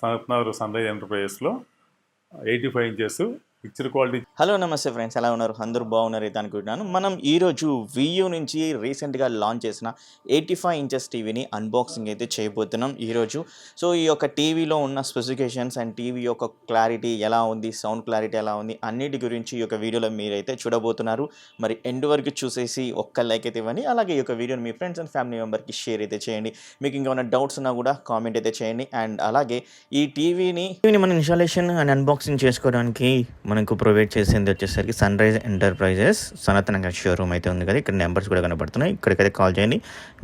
Sunrise ఎంటర్ప్రైజెస్లో 85 inches picture quality. Hello నమస్తే friends, ఎలా ఉన్నారు? అందరూ బాగున్నారు అయితే అనుకుంటున్నాను. మనం ఈరోజు VU నుంచి రీసెంట్గా లాంచ్ చేసిన 85 ఇంచెస్ టీవీని అన్బాక్సింగ్ అయితే చేయబోతున్నాం ఈరోజు. సో ఈ యొక్క టీవీలో ఉన్న స్పెసిఫికేషన్స్ అండ్ టీవీ యొక్క క్లారిటీ ఎలా ఉంది, సౌండ్ క్లారిటీ ఎలా ఉంది, అన్నిటి గురించి ఈ యొక్క వీడియోలో మీరైతే చూడబోతున్నారు. మరి ఎండ్ వరకు చూసేసి ఒక్క లైక్ అయితే ఇవ్వండి. అలాగే ఈ యొక్క వీడియోని మీ ఫ్రెండ్స్ అండ్ ఫ్యామిలీ మెంబర్కి షేర్ అయితే చేయండి. మీకు ఇంకేమైనా డౌట్స్ ఉన్నా కూడా కామెంట్ అయితే చేయండి. అండ్ అలాగే ఈ టీవీని మనం ఇన్స్టాలేషన్ అండ్ అన్బాక్సింగ్ చేసుకోవడానికి మనకు ప్రొవైడ్ చేసింది వచ్చేసరికి సన్రైజ్ ఎంటర్ప్రైజెస్ సనాతన షోరూమ్ అయితే ఉంది కదా. ఇక్కడ నెంబర్స్ కూడా కనబడుతున్నాయి, ఇక్కడికైతే కాల్ చేయండి.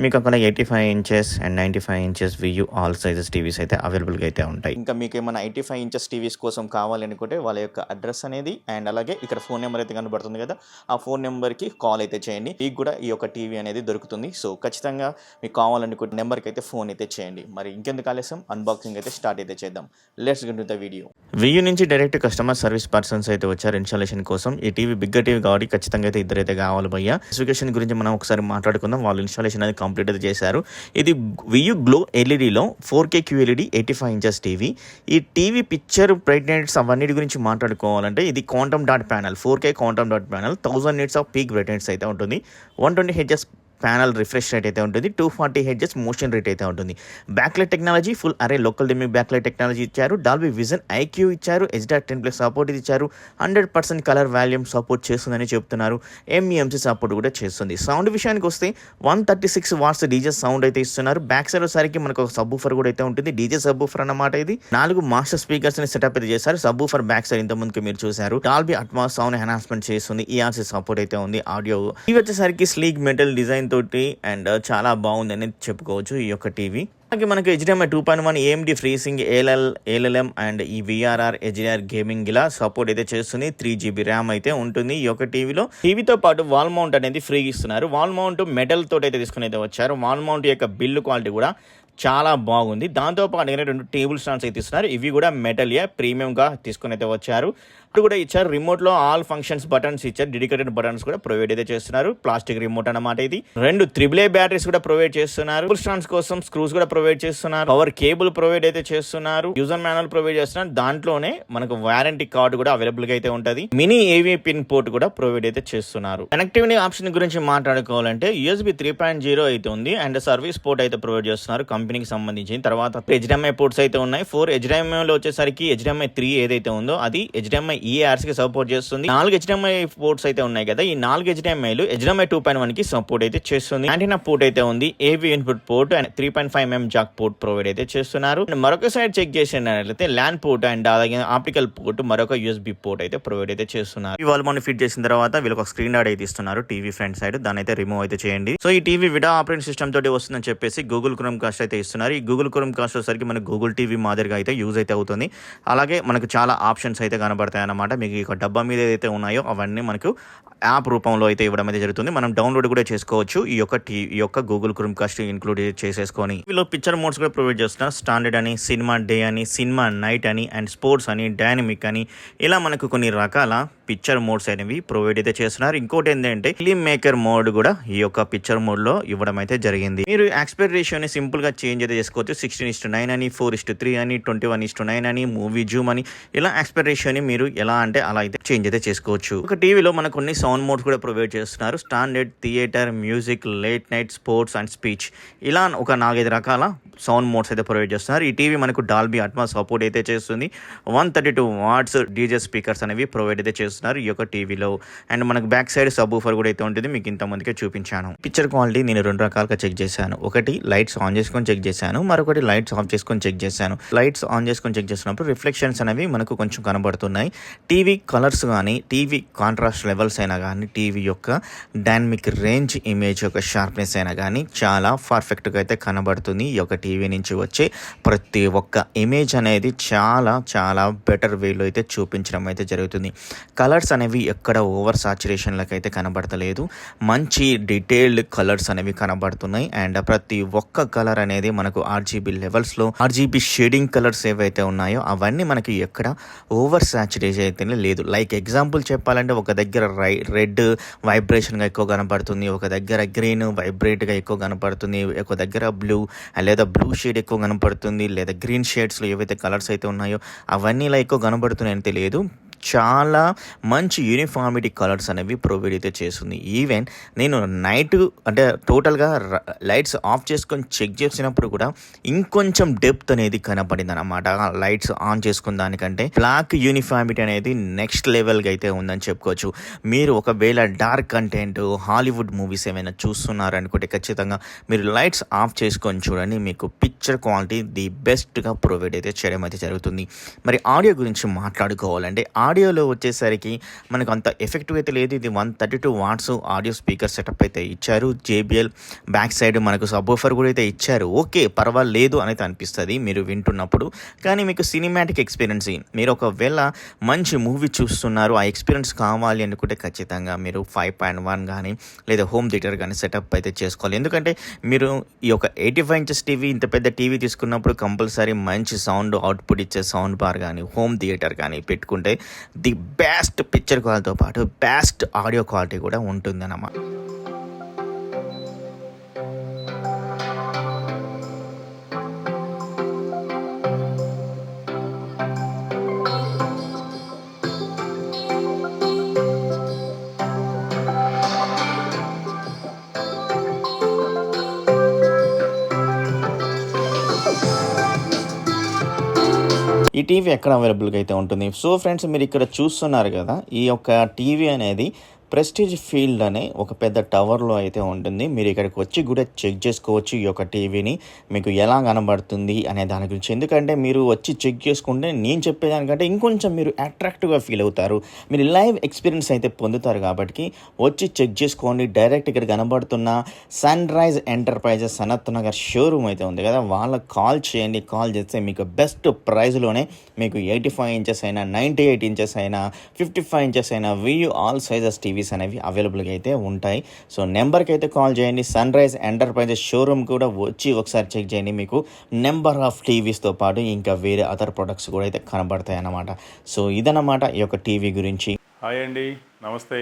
మీకు అక్కడ 85 inches and 95 inches VU all sizes TVs అయితే అవైలబుల్గా అయితే ఉంటాయి. ఇంకా మీకు ఏమైనా 85 ఇంచెస్ టీవీస్ కోసం కావాలనుకుంటే వాళ్ళ యొక్క అడ్రస్ అనేది అండ్ అలాగే ఇక్కడ ఫోన్ నెంబర్ అయితే కనబడుతుంది కదా, ఆ ఫోన్ నెంబర్కి కాల్ అయితే చేయండి. మీకు కూడా ఈ యొక్క టీవీ అనేది దొరుకుతుంది. సో ఖచ్చితంగా మీకు కావాలనుకుంటే నెంబర్కి అయితే ఫోన్ అయితే చేయండి. మరి ఇంకెందుకు ఆలస్యం, అన్బాక్సింగ్ అయితే స్టార్ట్ అయితే చేద్దాం. Let's get to the video. VU నుంచి డైరెక్ట్ కస్టమర్ సర్వీస్ పర్సన్స్ అయితే వచ్చారు ఇన్స్టాలేషన్ కోసం. ఈ టీవీ బిగ్గర్ టీవీ కాబట్టి ఖచ్చితంగా అయితే ఇద్దరైతే కావాలి భయ్య. స్పెసిఫికేషన్ గురించి మనం ఒకసారి మాట్లాడుకుందాం. వాళ్ళు ఇన్స్టాలేషన్ అనేది కంప్లీట్ అయితే చేశారు. ఇది VU GLO LEDలో 4K QLED 85 inches TV. ఈ టీవీ పిక్చర్ బ్రైట్నెస్ అవన్నిటి గురించి మాట్లాడుకోవాలంటే ఇది quantum dot panel, 4K quantum dot panel, 1000 nits off peak brightness అయితే ఉంటుంది. 120 Hz ప్యానల్ రిఫ్రెష్ రేట్ అయితే ఉంటుంది. 240 Hz మోషన్ రేట్ అయితే ఉంటుంది. బ్యాక్లైట్ టెక్నాలజీ ఫుల్ అరే లోకల్ డిమ్మింగ్ బ్యాక్లైట్ టెక్నాలజీ ఇచ్చారు. డాల్బీ విజన్ IQ ఇచ్చారు. HDR10+ సపోర్ట్ ఇది ఇచ్చారు. 100% కలర్ వాల్యూమ్ సపోర్ట్ చేస్తుందని చెప్తున్నారు. MEMC సపోర్ట్ కూడా చేస్తుంది. సౌండ్ విషయానికి వస్తే 136 వాట్స్ డీజే సౌండ్ అయితే ఇస్తున్నారు. బ్యాక్ సైడ్ సరికి మనకు ఒక సబ్బూఫర్ కూడా అయితే ఉంటుంది. డీజే సబ్బూఫర్ అన్నమాట. ఇది 4 మాస్టర్ స్పీకర్స్ ని సెటప్ అయితే చేశారు. సబ్బూఫర్ బ్యాక్ సైడ్ ఇంత ముందుకు మీరు చూసారు. డాల్బీ అట్మాస్ సౌండ్ ఎన్హాన్స్మెంట్ చేస్తుంది. ERC సపోర్ట్ అయితే ఉంది. ఆడియో ఇవి వచ్చేసరికి స్లీక్ మెటల్ డిజైన్ తోటి అండ్ చాలా బాగుందని చెప్పుకోవచ్చు ఈ యొక్క టీవీ. అలాగే మనకి HDMI 2.1 AMD FreeSync ALLM and ఈ VRR HDR గేమింగ్ ఇలా సపోర్ట్ అయితే చేస్తుంది. 3GB ర్యామ్ అయితే ఉంటుంది ఈ యొక్క టీవీలో. టీవీతో పాటు వాల్ మౌంట్ అనేది ఫ్రీ ఇస్తున్నారు. వాల్ మౌంట్ మెటల్ తోటి అయితే తీసుకుని అయితే వచ్చారు. వాల్ మౌంట్ యొక్క బిల్డ్ క్వాలిటీ కూడా చాలా బాగుంది. దాంతోపాటు 2 టేబుల్ స్టాండ్స్ అయితే ఇస్తున్నారు. ఇవి కూడా మెటల్యే ప్రీమియంగా తీసుకుని అయితే వచ్చారు. ఇప్పుడు కూడా ఇచ్చారు. రిమోట్లో ఆల్ ఫంక్షన్స్ బటన్స్ ఇచ్చారు. డెడికేటెడ్ బటన్స్ కూడా ప్రొవైడ్ అయితే చేస్తున్నారు. ప్లాస్టిక్ రిమోట్ అన్నమాట. ఇది 2 AAA బ్యాటరీస్ కూడా ప్రొవైడ్ చేస్తున్నారు. టేబుల్ స్టాండ్స్ కోసం స్క్రూస్ కూడా ప్రొవైడ్ చేస్తున్నారు. పవర్ కేబుల్ ప్రొవైడ్ అయితే చేస్తున్నారు. యూజర్ మాన్యువల్ ప్రొవైడ్ చేస్తున్నారు. దాంట్లోనే మనకు వారంటీ కార్డు కూడా అవైలబుల్ గా అయితే ఉంటుంది. మినీ AV పిన్ పోర్ట్ కూడా ప్రొవైడ్ అయితే చేస్తున్నారు. కనెక్టివిటీ ఆప్షన్ గురించి మాట్లాడుకోవాలంటే USB 3.0 అయితే ఉంది అండ్ సర్వీస్ పోర్ట్ అయితే ప్రొవైడ్ చేస్తున్నారు కంపెనీకి సంబంధించి. తర్వాత HDMI పోర్ట్స్ అయితే ఉన్నాయి. 4 HDMI లో వచ్చేసరికి HDMI 3 ఏదైతే ఉందో అది HDMI EARC కి సపోర్ట్ చేస్తుంది. 4 HDMI పోర్ట్స్ అయితే ఉన్నాయి కదా. ఈ 4 HDMIలు HDMI 2.1 కి సపోర్ట్ అయితే చేస్తుంది. యాంటీనా పోర్ట్ అయితే ఉంది. AV input port and 3.5mm Jack port provide అయితే చేస్తున్నారు. మరొక సైడ్ చెక్ చేసినట్లయితే ల్యాన్ పోర్ట్ అండ్ అలాగే ఆప్టికల్ పోర్ట్, మరొక USB పోర్ట్ అయితే ప్రొవైడ్ అయితే చేస్తున్నారు. ఈ వాల్ మౌంట్ ఫిట్ చేసిన తర్వాత వీళ్ళకి ఒక స్క్రీన్ గార్డ్ అయితే ఇస్తున్నారు టీవీ ఫ్రంట్ సైడ్. దాన్ని అయితే రిమూవ్ అయితే చేయండి. సో ఈ టీవీ విడా ఆపరేటింగ్ సిస్టమ్ తోటి వస్తుందని చెప్పేసి గూగుల్ క్రోమ్ కాస్ట్ అయితే ఇస్తున్నారు. ఈ గూగుల్ క్రోమ్ కాస్ట్ వచ్చేసరికి మనకు గూగుల్ టీవీ మాదిరిగా అయితే యూజ్ అయితే అవుతుంది. అలాగే మనకు చాలా ఆప్షన్స్ అయితే కనబడతాయి అన్నమాట. మీకు ఈ డబ్బా మీద ఏదైతే ఉన్నాయో అవన్నీ మనకు యాప్ రూపంలో అయితే ఇవ్వడం అయితే జరుగుతుంది. మనం డౌన్లోడ్ కూడా చేసుకోవచ్చు ఈ యొక్క గూగుల్ క్రోమ్ కాస్ట్ ఇంక్లూడ్ చేసేసుకొని. వీళ్ళు పిక్చర్ మోడ్స్ కూడా ప్రొవైడ్ చేస్తున్నారు. స్టాండర్డ్ అని, సినిమా డే అని, సినిమా నైట్ అని అండ్ స్పోర్ట్స్ అని, డైనమిక్ అని ఇలా మనకు కొన్ని రకాల పిక్చర్ మోడ్స్ అనేవి ప్రొవైడ్ అయితే చేస్తున్నారు. ఇంకోటి ఏంటంటే ఫిలిం మేకర్ మోడ్ కూడా ఈ యొక్క పిక్చర్ మోడ్ లో ఇవ్వడం అయితే జరిగింది. మీరు ఆస్పెక్ట్ రేషియోని సింపుల్ గా చేంజ్ అయితే చేసుకోవచ్చు. 16:9 అని, 4:3 అని, 21:9 అని, మూవీ జూమ్ అని ఇలా ఆస్పెక్ట్ రేషియోని మీరు ఎలా అంటే అలా అయితే చేంజ్ అయితే చేసుకోవచ్చు. ఒక టీవీలో మనకు కొన్ని సౌండ్ మోడ్స్ కూడా ప్రొవైడ్ చేస్తున్నారు. Standard, theatre, music, late night, sports and speech ఇలా ఒక 4-5 రకాల సౌండ్ మోడ్స్ అయితే ప్రొవైడ్ చేస్తున్నారు. ఈ టీవీ మనకు డాల్బీ అట్మాస్ సపోర్ట్ అయితే చేస్తుంది. 132 వాట్స్ డీజే స్పీకర్స్ అనేవి ప్రొవైడ్ అయితే చేస్తున్నారు ఈ యొక్క టీవీలో. అండ్ మనకు బ్యాక్ సైడ్ సబ్బూఫర్ కూడా అయితే ఉంటుంది. మీకు ఇంతమందికే చూపించాను. పిక్చర్ క్వాలిటీ నేను 2 రకాలుగా చెక్ చేశాను. ఒకటి లైట్స్ ఆన్ చేసుకొని చెక్ చేశాను, మరొకటి లైట్స్ ఆఫ్ చేసుకొని చెక్ చేశాను. లైట్స్ ఆన్ చేసుకొని చెక్ చేసినప్పుడు రిఫ్లెక్షన్స్ అనేవి మనకు కొంచెం కనబడుతున్నాయి. టీవీ కలర్స్ కానీ, టీవీ కాంట్రాస్ట్ లెవెల్స్ అయినా కానీ, టీవీ యొక్క డైనమిక్ రేంజ్ ఇమేజ్ యొక్క షార్ప్నెస్ అయినా కానీ చాలా పర్ఫెక్ట్గా అయితే కనబడుతుంది. ఈ యొక్క టీవీ నుంచి వచ్చే ప్రతి ఒక్క ఇమేజ్ అనేది చాలా చాలా బెటర్ వేలో అయితే చూపించడం అయితే జరుగుతుంది. కలర్స్ అనేవి ఎక్కడ ఓవర్ సాచురేషన్లకు అయితే కనబడతలేదు. మంచి డీటెయిల్డ్ కలర్స్ అనేవి కనబడుతున్నాయి. అండ్ ప్రతి ఒక్క కలర్ అనేది మనకు ఆర్జీబీ లెవెల్స్లో ఆర్జీబీ షేడింగ్ కలర్స్ ఏవైతే ఉన్నాయో అవన్నీ మనకి ఎక్కడ ఓవర్ సాచురేషన్ అయితేనే లేదు. లైక్ ఎగ్జాంపుల్ చెప్పాలంటే ఒక దగ్గర రెడ్ వైబ్రేషన్గా ఎక్కువ కనపడుతుంది, ఒక దగ్గర గ్రీన్ వైబ్రేట్గా ఎక్కువ కనపడుతుంది, ఒక దగ్గర బ్లూ లేదా బ్లూ షేడ్ ఎక్కువ కనపడుతుంది, లేదా గ్రీన్ షేడ్స్లో ఏవైతే కలర్స్ అయితే ఉన్నాయో అవన్నీ ఇలా ఎక్కువ కనబడుతున్నాయి అయితే లేదు. చాలా మంచి యూనిఫార్మిటీ కలర్స్ అనేవి ప్రొవైడ్ అయితే చేస్తుంది. ఈవెన్ నేను నైట్ అంటే టోటల్గా లైట్స్ ఆఫ్ చేసుకొని చెక్ చేసినప్పుడు కూడా ఇంకొంచెం డెప్త్ అనేది కనపడింది అనమాట. లైట్స్ ఆన్ చేసుకున్న దానికంటే బ్లాక్ యూనిఫార్మిటీ అనేది నెక్స్ట్ లెవెల్గా అయితే ఉందని చెప్పుకోవచ్చు. మీరు ఒకవేళ డార్క్ కంటెంట్ హాలీవుడ్ మూవీస్ ఏమైనా చూస్తున్నారనుకుంటే ఖచ్చితంగా మీరు లైట్స్ ఆఫ్ చేసుకొని చూడండి. మీకు పిక్చర్ క్వాలిటీ ది బెస్ట్గా ప్రొవైడ్ అయితే చేయడం అయితే జరుగుతుంది. మరి ఆడియో గురించి మాట్లాడుకోవాలంటే ఆడియోలో వచ్చేసరికి మనకు అంత ఎఫెక్టివ్ అయితే లేదు. ఇది 132 వాట్స్ ఆడియో స్పీకర్ సెటప్ అయితే ఇచ్చారు. జేబిఎల్ బ్యాక్ సైడ్ మనకు సబ్వూఫర్ కూడా అయితే ఇచ్చారు. ఓకే, పర్వాలేదు అనేది అనిపిస్తుంది మీరు వింటున్నప్పుడు. కానీ మీకు సినిమాటిక్ ఎక్స్పీరియన్స్, మీరు ఒకవేళ మంచి మూవీ చూస్తున్నారు, ఆ ఎక్స్పీరియన్స్ కావాలి అనుకుంటే ఖచ్చితంగా మీరు 5.1 కానీ లేదా హోమ్ థియేటర్ కానీ సెటప్ అయితే చేసుకోవాలి. ఎందుకంటే మీరు ఈ యొక్క 85 ఇంచెస్ టీవీ, ఇంత పెద్ద టీవీ తీసుకున్నప్పుడు కంపల్సరీ మంచి సౌండ్ అవుట్పుట్ ఇచ్చే సౌండ్ బార్ కానీ హోమ్ థియేటర్ కానీ పెట్టుకుంటే ది బెస్ట్ పిక్చర్ క్వాలిటీతో పాటు బెస్ట్ ఆడియో క్వాలిటీ కూడా ఉంటుందన్నమాట. ఈ టీవీ ఎక్కడ అవైలబుల్గా అయితే ఉంటుంది. సో ఫ్రెండ్స్, మీరు ఇక్కడ చూస్తున్నారు కదా, ఈ యొక్క టీవీ అనేది ప్రెస్టీజ్ ఫీల్డ్ అనే ఒక పెద్ద టవర్లో అయితే ఉంటుంది. మీరు ఇక్కడికి వచ్చి కూడా చెక్ చేసుకోవచ్చు ఈ యొక్క టీవీని మీకు ఎలా కనబడుతుంది అనే దాని గురించి. ఎందుకంటే మీరు వచ్చి చెక్ చేసుకుంటే నేను చెప్పేదానికంటే ఇంకొంచెం మీరు అట్రాక్టివ్గా ఫీల్ అవుతారు, మీరు లైవ్ ఎక్స్పీరియన్స్ అయితే పొందుతారు. కాబట్టి వచ్చి చెక్ చేసుకోండి. డైరెక్ట్ ఇక్కడ కనబడుతున్న sunrise enterprises Sanath Nagar showroom అయితే ఉంది కదా, వాళ్ళకి కాల్ చేయండి. కాల్ చేస్తే మీకు బెస్ట్ ప్రైజ్లోనే మీకు 85 ఇంచెస్ అయినా 98 ఇంచెస్ అయినా 55 ఇంచెస్ అయినా VU ఆల్ సైజెస్ టీవీస్ అనేవి అవైలబుల్గా అయితే ఉంటాయి. సో నెంబర్కి అయితే కాల్ చేయండి. సన్ రైజ్ ఎంటర్ప్రైజెస్ షోరూమ్ కూడా వచ్చి ఒకసారి చెక్ చేయండి. మీకు నెంబర్ ఆఫ్ టీవీస్తో పాటు ఇంకా వేరే అదర్ ప్రొడక్ట్స్ కూడా అయితే కనబడతాయి అన్నమాట. సో ఇదన్నమాట ఈ యొక్క టీవీ గురించి. హాయ్ అండి, నమస్తే,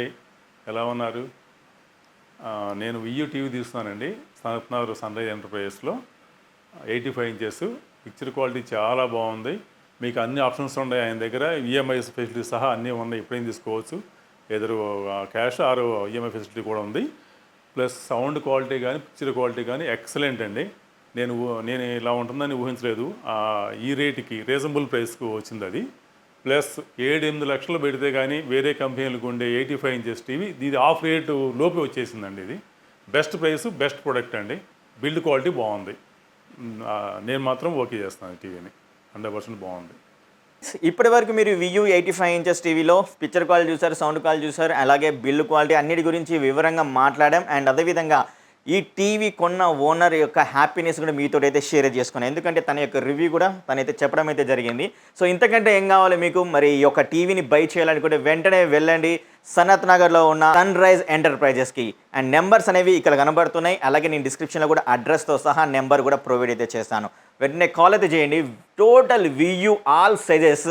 ఎలా ఉన్నారు? నేను VU టీవీ తీస్తున్నానండి, సనత్ నగర్ సన్ రైజ్ ఎంటర్ప్రైజెస్లో. 85 ఇంచెస్ పిక్చర్ క్వాలిటీ చాలా బాగుంది. మీకు అన్ని ఆప్షన్స్ ఉన్నాయి ఆయన దగ్గర. EMI ఫెసిలిటీ సహా అన్నీ ఉన్నాయి, ఎప్పుడైనా తీసుకోవచ్చు. ఎదురు క్యాష్ ఆర్ EMI ఫెసిలిటీ కూడా ఉంది. ప్లస్ సౌండ్ క్వాలిటీ కానీ పిక్చర్ క్వాలిటీ కానీ ఎక్సలెంట్ అండి. నేను ఇలా ఉంటుందని ఊహించలేదు. ఈ రేటుకి రీజనబుల్ ప్రైస్కు వచ్చింది అది. ప్లస్ 7-8 లక్షలు పెడితే కానీ వేరే కంపెనీలకు ఉండే 85 ఇంచెస్ టీవీ ఇది ఆఫ్ రేటు లోపే వచ్చేసిందండి. ఇది బెస్ట్ ప్రైస్, బెస్ట్ ప్రోడక్ట్ అండి. బిల్డ్ క్వాలిటీ బాగుంది. నేను మాత్రం ఓకే చేస్తాను టీవీని, 100% బాగుంది. ఇప్పటి వరకు మీరు VU 85 ఇంచెస్ టీవీలో పిక్చర్ క్వాలిటీ చూసారు, సౌండ్ క్వాలిటీ చూసారు, అలాగే బిల్డ్ క్వాలిటీ అన్నిటి గురించి వివరంగా మాట్లాడాం. అండ్ అదేవిధంగా ఈ టీవీ కొన్న ఓనర్ యొక్క హ్యాపీనెస్ కూడా మీతో అయితే షేర్ చేసుకున్నాను. ఎందుకంటే తన యొక్క రివ్యూ కూడా తనైతే చెప్పడం అయితే జరిగింది. సో ఇంతకంటే ఏం కావాలి మీకు? మరి ఈ యొక్క టీవీని బై చేయాలనుకుంటే వెంటనే వెళ్ళండి సనత్ నగర్లో ఉన్న సన్ రైజ్ ఎంటర్ప్రైజెస్కి. అండ్ నెంబర్స్ అనేవి ఇక్కడ కనబడుతున్నాయి. అలాగే నేను డిస్క్రిప్షన్లో కూడా అడ్రస్తో సహా నెంబర్ కూడా ప్రొవైడ్ అయితే చేస్తాను. వెంటనే కాల్ అయితే చేయండి. Total VU all sizes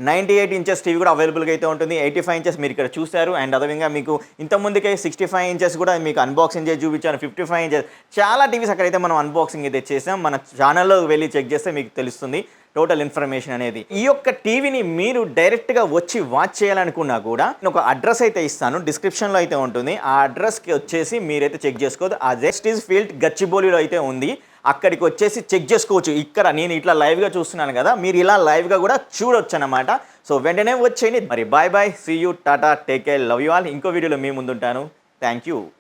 98 inches TV కూడా అవైలబుల్గా అయితే ఉంటుంది. 85 ఇంచెస్ మీరు ఇక్కడ చూశారు. అండ్ అదేవిధంగా మీకు ఇంతకుముందుకే 65 ఇంచెస్ కూడా మీకు అన్బాక్సింగ్ చేసి చూపించాను. 55 ఇంచెస్ చాలా టీవీస్ అక్కడైతే మనం అన్బాక్సింగ్ అయితే చేసాం. మన ఛానల్లో వెళ్ళి చెక్ చేస్తే మీకు తెలుస్తుంది టోటల్ ఇన్ఫర్మేషన్ అనేది. ఈ యొక్క టీవీని మీరు డైరెక్ట్గా వచ్చి వాచ్ చేయాలనుకున్నా కూడా నేను ఒక అడ్రస్ అయితే ఇస్తాను, డిస్క్రిప్షన్లో అయితే ఉంటుంది. ఆ అడ్రస్కి వచ్చేసి మీరైతే చెక్ చేసుకోవచ్చు. ఆ జస్టిస్ ఫీల్డ్ గచ్చిబౌలిలో అయితే ఉంది. అక్కడికి వచ్చేసి చెక్ చేసుకోవచ్చు. ఇక్కడ నేను ఇట్లా లైవ్గా చూస్తున్నాను కదా, మీరు ఇలా లైవ్గా కూడా చూడొచ్చు అన్నమాట. సో వెంటనే వచ్చేయండి. మరి bye bye, see you, tata, take care, love you all. ఇంకో వీడియోలో మీ ముందుంటాను. Thank you.